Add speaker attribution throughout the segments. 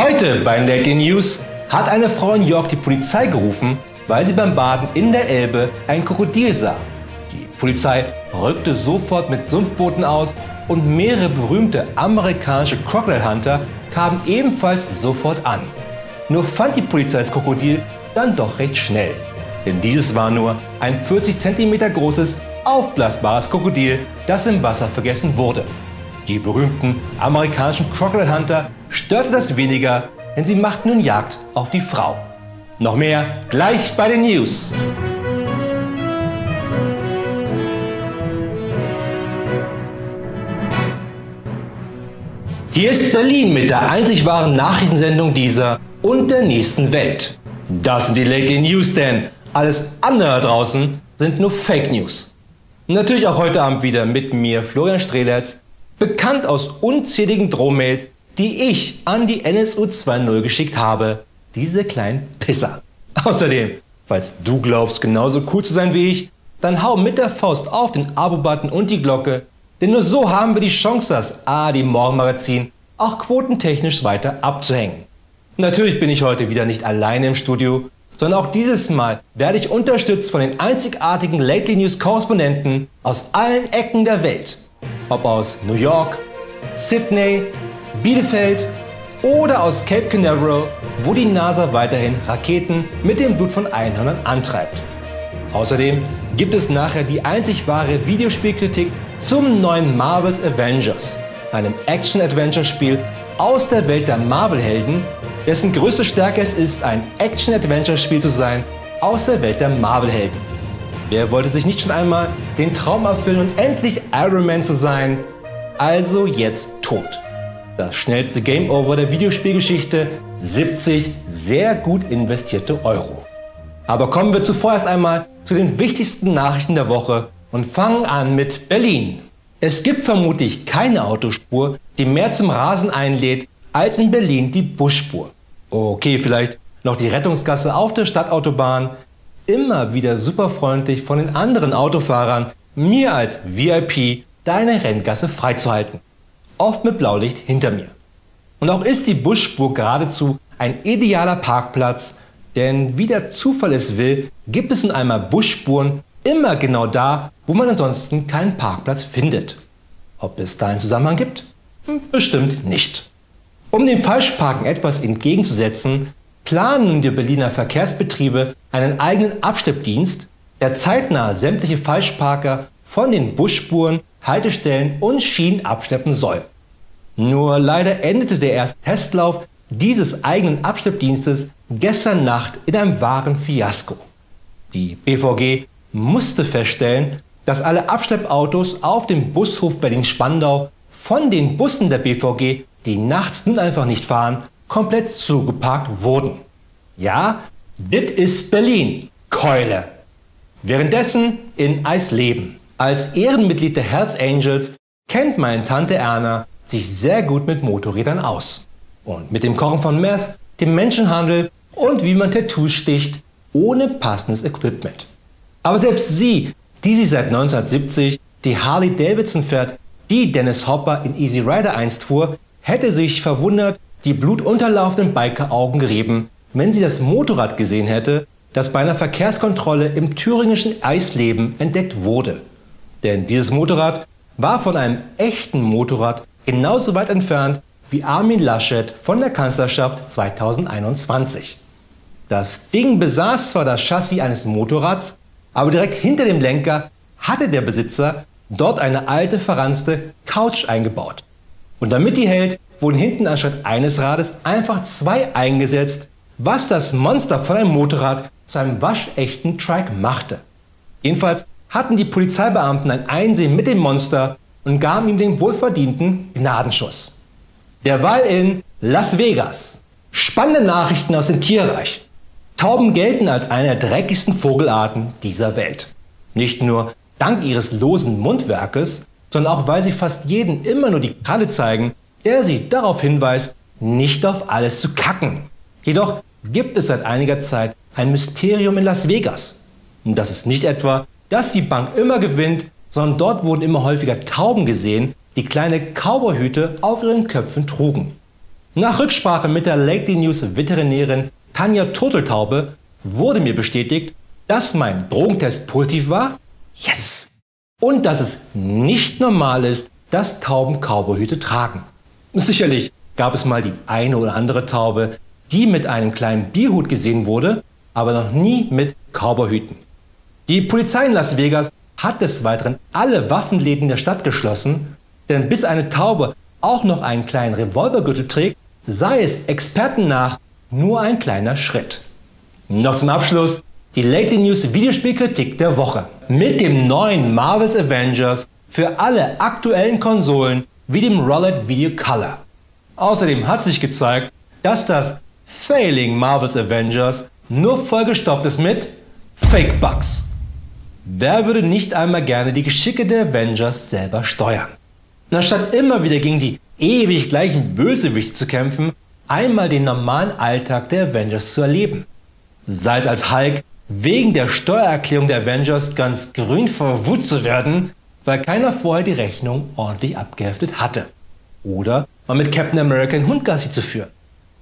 Speaker 1: Heute bei den Late News hat eine Frau in New York die Polizei gerufen, weil sie beim Baden in der Elbe ein Krokodil sah. Die Polizei rückte sofort mit Sumpfbooten aus und mehrere berühmte amerikanische Crocodile Hunter kamen ebenfalls sofort an. Nur fand die Polizei das Krokodil dann doch recht schnell. Denn dieses war nur ein 40 cm großes, aufblasbares Krokodil, das im Wasser vergessen wurde. Die berühmten amerikanischen Crocodile Hunter störte das weniger, denn sie machten nun Jagd auf die Frau. Noch mehr gleich bei den News. Hier ist Berlin mit der einzig wahren Nachrichtensendung dieser und der nächsten Welt. Das sind die Late News, denn alles andere da draußen sind nur Fake News. Natürlich auch heute Abend wieder mit mir, Florian Strehlertz, bekannt aus unzähligen Drohmails, die ich an die NSU 2.0 geschickt habe. Diese kleinen Pisser. Außerdem, falls du glaubst, genauso cool zu sein wie ich, dann hau mit der Faust auf den Abo-Button und die Glocke, denn nur so haben wir die Chance, das ARD Morgenmagazin auch quotentechnisch weiter abzuhängen. Natürlich bin ich heute wieder nicht alleine im Studio, sondern auch dieses Mal werde ich unterstützt von den einzigartigen Lately News Korrespondenten aus allen Ecken der Welt. Ob aus New York, Sydney, Bielefeld oder aus Cape Canaveral, wo die NASA weiterhin Raketen mit dem Blut von Einhörnern antreibt. Außerdem gibt es nachher die einzig wahre Videospielkritik zum neuen Marvel's Avengers, einem Action-Adventure-Spiel aus der Welt der Marvel-Helden, dessen größte Stärke es ist, ein Action-Adventure-Spiel zu sein aus der Welt der Marvel-Helden. Wer wollte sich nicht schon einmal den Traum erfüllen und endlich Iron Man zu sein? Also jetzt tot. Das schnellste Game Over der Videospielgeschichte, 70 sehr gut investierte Euro. Aber kommen wir zuvor erst einmal zu den wichtigsten Nachrichten der Woche und fangen an mit Berlin. Es gibt vermutlich keine Autospur, die mehr zum Rasen einlädt, als in Berlin die Busspur. Okay, vielleicht noch die Rettungsgasse auf der Stadtautobahn. Immer wieder super freundlich von den anderen Autofahrern, mir als VIP deine Renngasse freizuhalten. Oft mit Blaulicht hinter mir. Und auch ist die Busspur geradezu ein idealer Parkplatz, denn wie der Zufall es will, gibt es nun einmal Busspuren immer genau da, wo man ansonsten keinen Parkplatz findet. Ob es da einen Zusammenhang gibt? Bestimmt nicht. Um dem Falschparken etwas entgegenzusetzen, planen die Berliner Verkehrsbetriebe einen eigenen Abschleppdienst, der zeitnah sämtliche Falschparker von den Busspuren, Haltestellen und Schienen abschleppen soll. Nur leider endete der erste Testlauf dieses eigenen Abschleppdienstes gestern Nacht in einem wahren Fiasko. Die BVG musste feststellen, dass alle Abschleppautos auf dem Bushof Berlin-Spandau von den Bussen der BVG, die nachts nun einfach nicht fahren, komplett zugeparkt wurden. Ja, dit ist Berlin, Keule. Währenddessen in Eisleben. Als Ehrenmitglied der Hells Angels kennt meine Tante Erna sich sehr gut mit Motorrädern aus. Und mit dem Kochen von Meth, dem Menschenhandel und wie man Tattoos sticht, ohne passendes Equipment. Aber selbst sie, die sich seit 1970 die Harley Davidson fährt, die Dennis Hopper in Easy Rider einst fuhr, hätte sich verwundert die blutunterlaufenden Bikeraugen gerieben, wenn sie das Motorrad gesehen hätte, das bei einer Verkehrskontrolle im thüringischen Eisleben entdeckt wurde. Denn dieses Motorrad war von einem echten Motorrad genauso weit entfernt wie Armin Laschet von der Kanzlerschaft 2021. Das Ding besaß zwar das Chassis eines Motorrads, aber direkt hinter dem Lenker hatte der Besitzer dort eine alte verranzte Couch eingebaut. Und damit die hält, wurden hinten anstatt eines Rades einfach zwei eingesetzt, was das Monster von einem Motorrad zu einem waschechten Trike machte. Jedenfalls hatten die Polizeibeamten ein Einsehen mit dem Monster und gaben ihm den wohlverdienten Gnadenschuss. Derweil in Las Vegas. Spannende Nachrichten aus dem Tierreich. Tauben gelten als eine der dreckigsten Vogelarten dieser Welt. Nicht nur dank ihres losen Mundwerkes, sondern auch weil sie fast jeden immer nur die Kralle zeigen, der sie darauf hinweist, nicht auf alles zu kacken. Jedoch gibt es seit einiger Zeit ein Mysterium in Las Vegas. Und das ist nicht etwa, dass die Bank immer gewinnt, sondern dort wurden immer häufiger Tauben gesehen, die kleine Cowboyhüte auf ihren Köpfen trugen. Nach Rücksprache mit der Lately News Veterinärin Tanja Turteltaube wurde mir bestätigt, dass mein Drogentest positiv war. Yes! Und dass es nicht normal ist, dass Tauben Cowboyhüte tragen. Sicherlich gab es mal die eine oder andere Taube, die mit einem kleinen Bierhut gesehen wurde, aber noch nie mit Cowboyhüten. Die Polizei in Las Vegas hat des Weiteren alle Waffenläden der Stadt geschlossen, denn bis eine Taube auch noch einen kleinen Revolvergürtel trägt, sei es Experten nach nur ein kleiner Schritt. Noch zum Abschluss die Lately News Videospielkritik der Woche. Mit dem neuen Marvel's Avengers für alle aktuellen Konsolen wie dem Rolled Video Color. Außerdem hat sich gezeigt, dass das Failing Marvel's Avengers nur vollgestopft ist mit Fake Bugs. Wer würde nicht einmal gerne die Geschicke der Avengers selber steuern? Anstatt immer wieder gegen die ewig gleichen Bösewichte zu kämpfen, einmal den normalen Alltag der Avengers zu erleben. Sei es als Hulk wegen der Steuererklärung der Avengers ganz grün vor Wut zu werden, weil keiner vorher die Rechnung ordentlich abgeheftet hatte. Oder mal mit Captain America einen Hundgassi zu führen.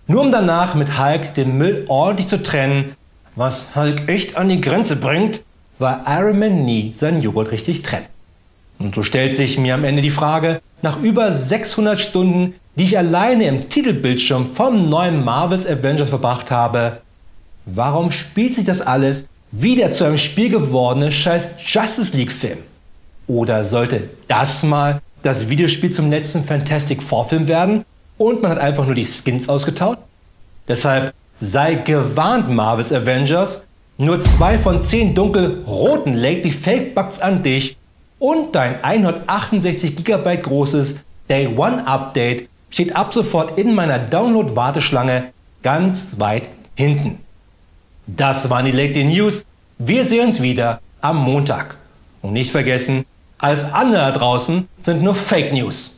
Speaker 1: Nur um danach mit Hulk den Müll ordentlich zu trennen, was Hulk echt an die Grenze bringt, weil Iron Man nie seinen Joghurt richtig trennt. Und so stellt sich mir am Ende die Frage, nach über 600 Stunden, die ich alleine im Titelbildschirm vom neuen Marvel's Avengers verbracht habe, warum spielt sich das alles wieder zu einem Spiel gewordene scheiß Justice League Film? Oder sollte das mal das Videospiel zum letzten Fantastic Four Film werden und man hat einfach nur die Skins ausgetauscht? Deshalb sei gewarnt, Marvel's Avengers, nur 2 von 10 dunkelroten Lately Fake Bugs an dich und dein 168 GB großes Day One Update steht ab sofort in meiner Download-Warteschlange ganz weit hinten. Das waren die Lately News. Wir sehen uns wieder am Montag. Und nicht vergessen, alles andere da draußen sind nur Fake News.